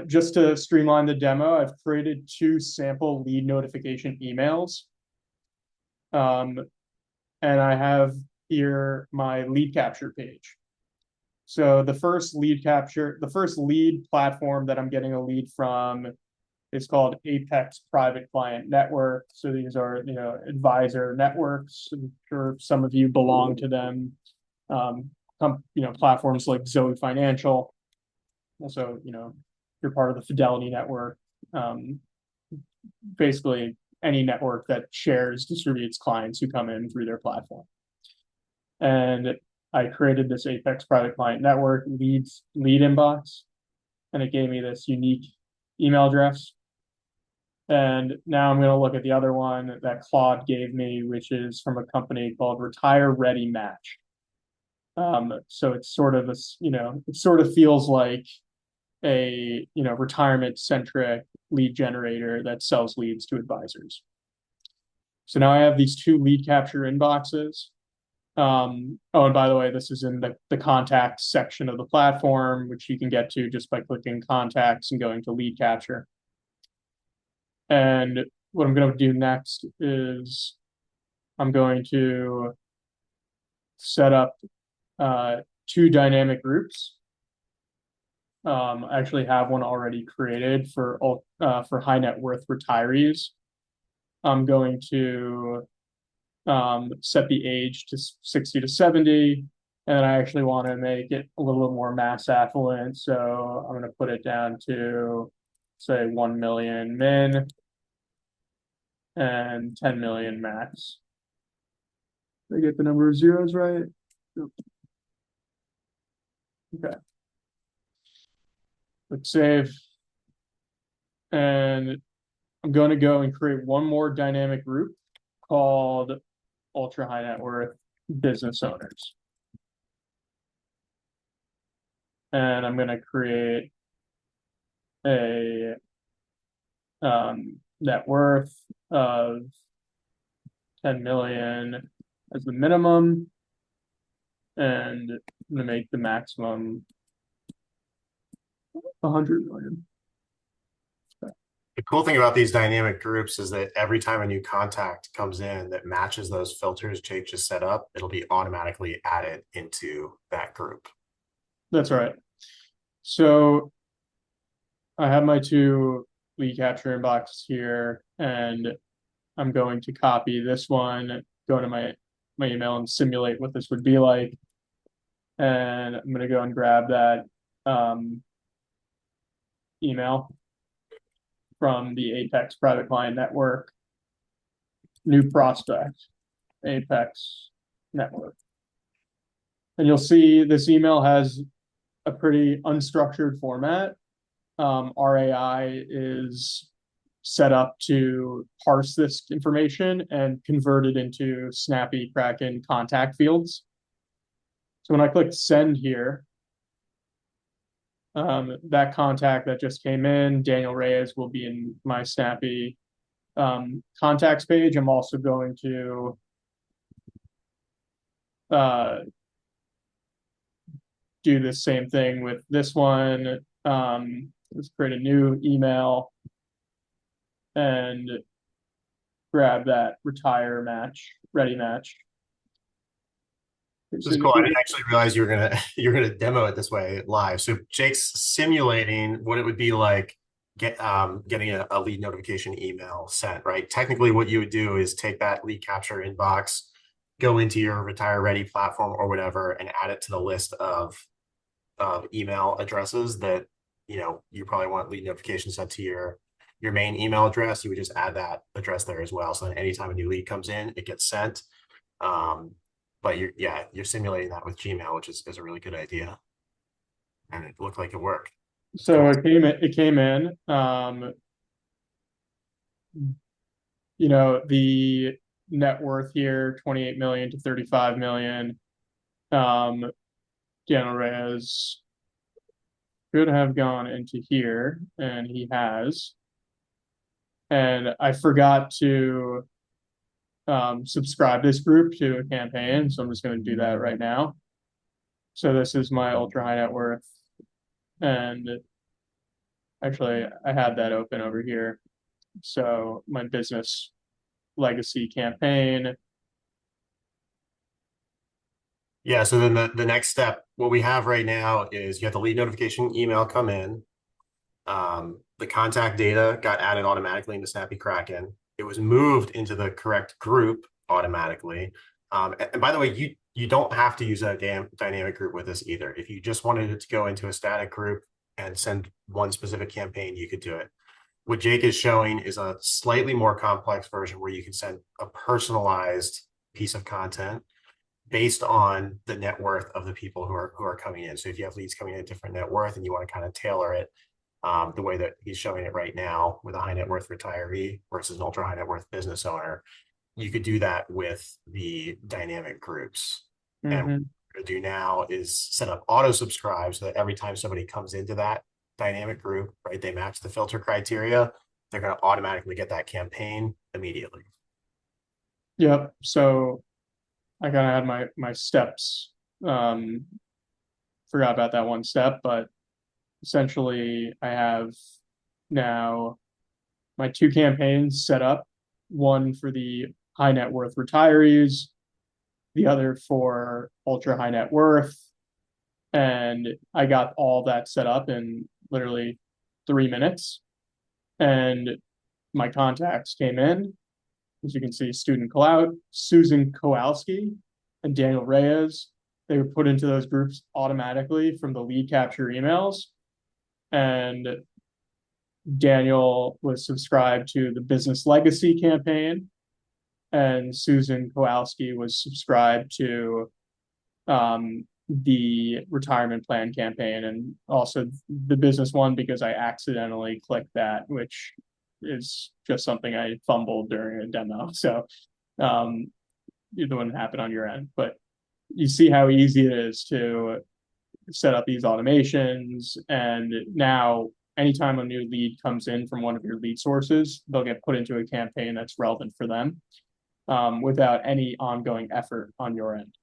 just to streamline the demo, I've created two sample lead notification emails. And I have here my lead capture page. So the first lead platform that I'm getting a lead from is called Apex Private Client Network. So these are, advisor networks. I'm sure some of you belong to them. Platforms like Zoe Financial. Also, you're part of the Fidelity network. Um, Basically, any network that distributes clients who come in through their platform. And I created this Apex Private Client Network lead inbox, and it gave me this unique email address. And now I'm going to look at the other one that Claude gave me, which is from a company called Retire Ready Match. So it's sort of it sort of feels like a retirement centric lead generator that sells leads to advisors. So now I have these two lead capture inboxes. Oh, and by the way, this is in the contact section of the platform, which you can get to just by clicking contacts and going to lead capture. And what I'm going to do next is I'm going to set up two dynamic groups. I actually have one already created for high net worth retirees. I'm going to set the age to 60 to 70, and I actually want to make it a little bit more mass affluent. So I'm going to put it down to, say, 1 million min and 10 million max. Did I get the number of zeros right? Okay. Click save. And I'm going to go and create one more dynamic group called ultra high net worth business owners. And I'm going to create a net worth of 10 million as the minimum, and I'm going to make the maximum 100 million. The cool thing about these dynamic groups is that every time a new contact comes in that matches those filters Jake just set up, it'll be automatically added into that group. That's right. So I have my two lead capture inboxes here, and I'm going to copy this one, go into my email and simulate what this would be like. And I'm going to go and grab that email from the Apex Private Client Network, new prospect, Apex Network. And you'll see this email has a pretty unstructured format. Our AI is set up to parse this information and convert it into Snappy Kraken contact fields. So when I click send here, that contact that just came in, Daniel Reyes, will be in my Snappy contacts page. I'm also going to do the same thing with this one. Let's create a new email and grab that retire match, ready match. This is cool. I didn't actually realize you're gonna demo it this way live. So Jake's simulating what it would be like getting a lead notification email sent, right? Technically, what you would do is take that lead capture inbox, go into your Retire Ready platform or whatever, and add it to the list of email addresses that you probably want lead notifications sent to your main email address. You would just add that address there as well. So then anytime a new lead comes in, it gets sent. But you're simulating that with Gmail, which is a really good idea. And it looked like it worked. So Cool. it came in. The net worth here, 28 million to 35 million. Daniel Reyes could have gone into here, and he has. And I forgot to subscribe this group to a campaign, so I'm just going to do that right now. So this is my ultra high net worth, and Actually, I had that open over here. So my business legacy campaign. Yeah, so then the next step, what we have right now is you have the lead notification email come in. The contact data got added automatically into Snappy Kraken. It was moved into the correct group automatically. And by the way, you don't have to use a dynamic group with this either. If you just wanted it to go into a static group and send one specific campaign, you could do it. What Jake is showing is a slightly more complex version where you can send a personalized piece of content based on the net worth of the people who are coming in. So if you have leads coming in at different net worth and you want to kind of tailor it the way that he's showing it right now with a high net worth retiree versus an ultra high net worth business owner, you could do that with the dynamic groups. And what Mm-hmm. we're going to do now is set up auto subscribe so that every time somebody comes into that dynamic group, right, they match the filter criteria, they're going to automatically get that campaign immediately. Yep. So I kind of had my steps. Um, Forgot about that one step, but essentially I have now my two campaigns set up, one for the high net worth retirees, the other for ultra high net worth. And I got all that set up in literally 3 minutes. And my contacts came in. As you can see, student Cloud, Susan Kowalski, and Daniel Reyes. They were put into those groups automatically from the lead capture emails. And Daniel was subscribed to the Business Legacy campaign, and Susan Kowalski was subscribed to the retirement plan campaign, and also the business one because I accidentally clicked that, which is just something I fumbled during a demo. So um, it wouldn't happen on your end, but you see how easy it is to set up these automations. And now anytime a new lead comes in from one of your lead sources, they'll get put into a campaign that's relevant for them without any ongoing effort on your end.